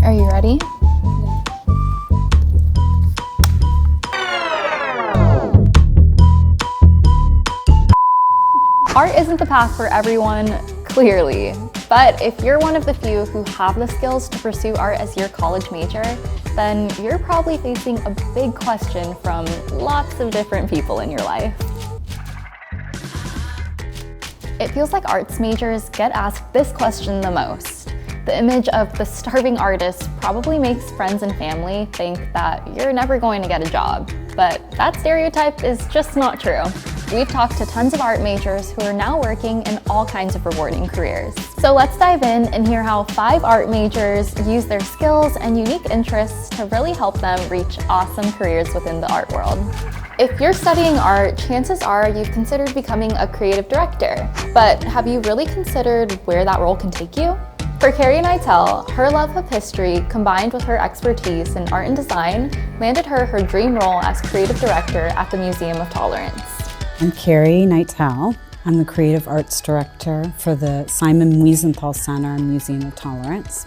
Are you ready? Art isn't the path for everyone, clearly. But if you're one of the few who have the skills to pursue art as your college major, then you're probably facing a big question from lots of different people in your life. It feels like arts majors get asked this question the most. The image of the starving artist probably makes friends and family think that you're never going to get a job. But that stereotype is just not true. We've talked to tons of art majors who are now working in all kinds of rewarding careers. So let's dive in and hear how 5 art majors use their skills and unique interests to really help them reach awesome careers within the art world. If you're studying art, chances are you've considered becoming a creative director. But have you really considered where that role can take you? For Carrie Nel, her love of history combined with her expertise in art and design landed her her dream role as creative director at the Museum of Tolerance. I'm Carrie Nel. I'm the Creative Arts Director for the Simon Wiesenthal Center Museum of Tolerance.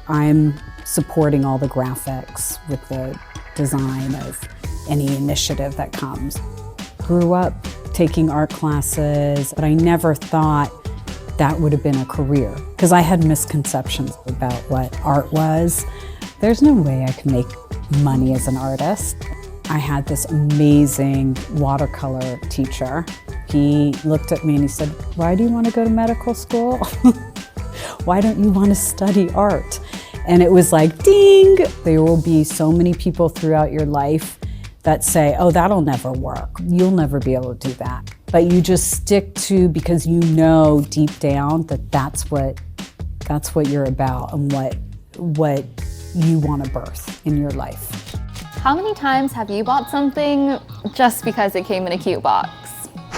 I'm supporting all the graphics with the design of any initiative that comes. Grew up taking art classes, but I never thought that would have been a career because I had misconceptions about what art was. There's no way I can make money as an artist. I had this amazing watercolor teacher. He looked at me and he said, "Why do you want to go to medical school? Why don't you want to study art?" And it was like, ding! There will be so many people throughout your life that say, "Oh, that'll never work. You'll never be able to do that." But you just stick to, because you know deep down that that's what you're about and what you want to birth in your life. How many times have you bought something just because it came in a cute box?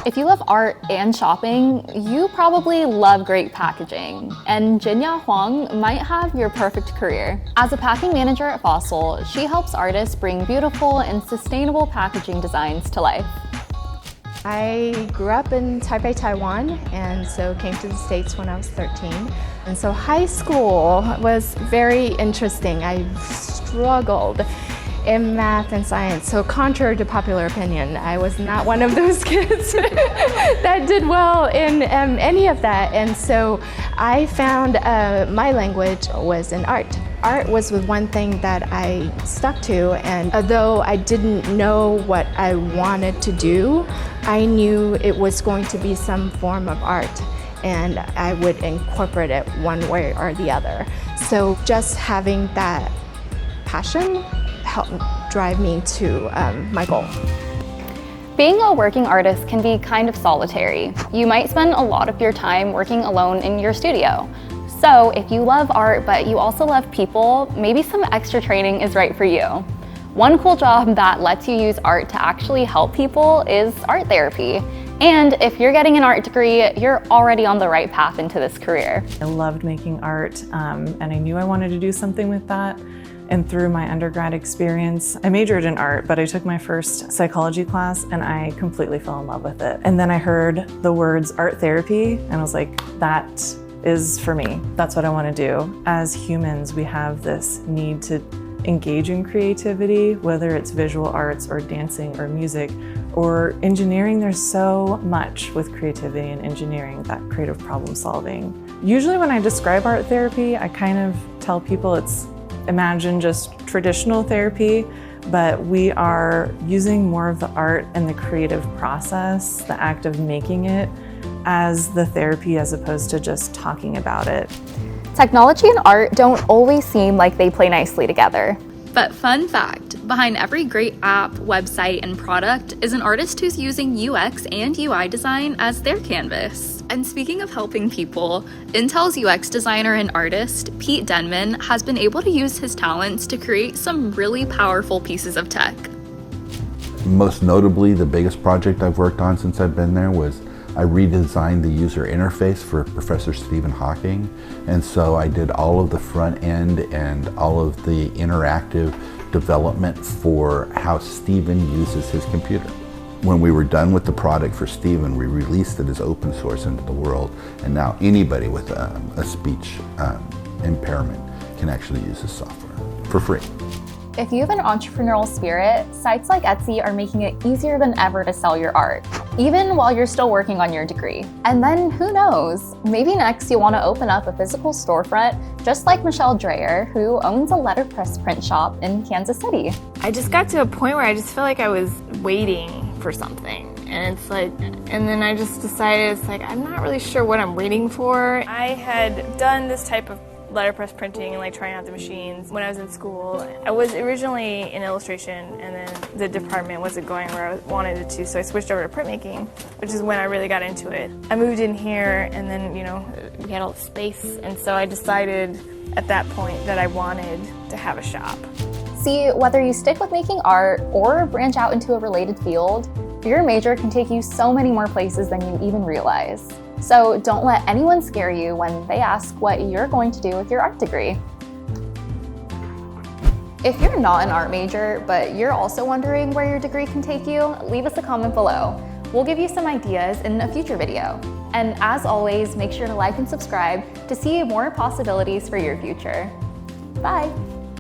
If you love art and shopping, you probably love great packaging, and Jinya Huang might have your perfect career. As a packing manager at Fossil, she helps artists bring beautiful and sustainable packaging designs to life. I grew up in Taipei, Taiwan, and so came to the States when I was 13. And so high school was very interesting. I struggled in math and science. So contrary to popular opinion, I was not one of those kids that did well in any of that. And so I found my language was in art. Art was one thing that I stuck to, and although I didn't know what I wanted to do, I knew it was going to be some form of art, and I would incorporate it one way or the other. So just having that passion helped drive me to my goal. Being a working artist can be kind of solitary. You might spend a lot of your time working alone in your studio. So if you love art but you also love people, maybe some extra training is right for you. One cool job that lets you use art to actually help people is art therapy. And if you're getting an art degree, you're already on the right path into this career. I loved making art, and I knew I wanted to do something with that. And through my undergrad experience, I majored in art, but I took my first psychology class and I completely fell in love with it. And then I heard the words art therapy and I was like, that is for me. That's what I want to do. As humans, we have this need to engage in creativity, whether it's visual arts or dancing or music or engineering. There's so much with creativity and engineering, that creative problem solving. Usually when I describe art therapy, I kind of tell people imagine just traditional therapy, but we are using more of the art and the creative process, the act of making it, as the therapy as opposed to just talking about it. Technology and art don't always seem like they play nicely together. But fun fact, behind every great app, website, and product is an artist who's using UX and UI design as their canvas. And speaking of helping people, Intel's UX designer and artist, Pete Denman, has been able to use his talents to create some really powerful pieces of tech. Most notably, the biggest project I've worked on since I've been there was I redesigned the user interface for Professor Stephen Hawking. And so I did all of the front end and all of the interactive development for how Stephen uses his computer. When we were done with the product for Stephen, we released it as open source into the world. And now anybody with a speech impairment can actually use this software for free. If you have an entrepreneurial spirit, sites like Etsy are making it easier than ever to sell your art, even while you're still working on your degree. And then who knows, maybe next you want to open up a physical storefront, just like Michelle Dreer, who owns a letterpress print shop in Kansas City. I just got to a point where I just felt like I was waiting for something. And it's like, and then I just decided, it's like, I'm not really sure what I'm waiting for. I had done this type of letterpress printing and like trying out the machines when I was in school. I was originally in illustration, and then the department wasn't going where I wanted it to, so I switched over to printmaking, which is when I really got into it. I moved in here, and then, you know, we had all the space, and so I decided at that point that I wanted to have a shop. See, whether you stick with making art or branch out into a related field, your major can take you so many more places than you even realize. So don't let anyone scare you when they ask what you're going to do with your art degree. If you're not an art major, but you're also wondering where your degree can take you, leave us a comment below. We'll give you some ideas in a future video. And as always, make sure to like and subscribe to see more possibilities for your future. Bye.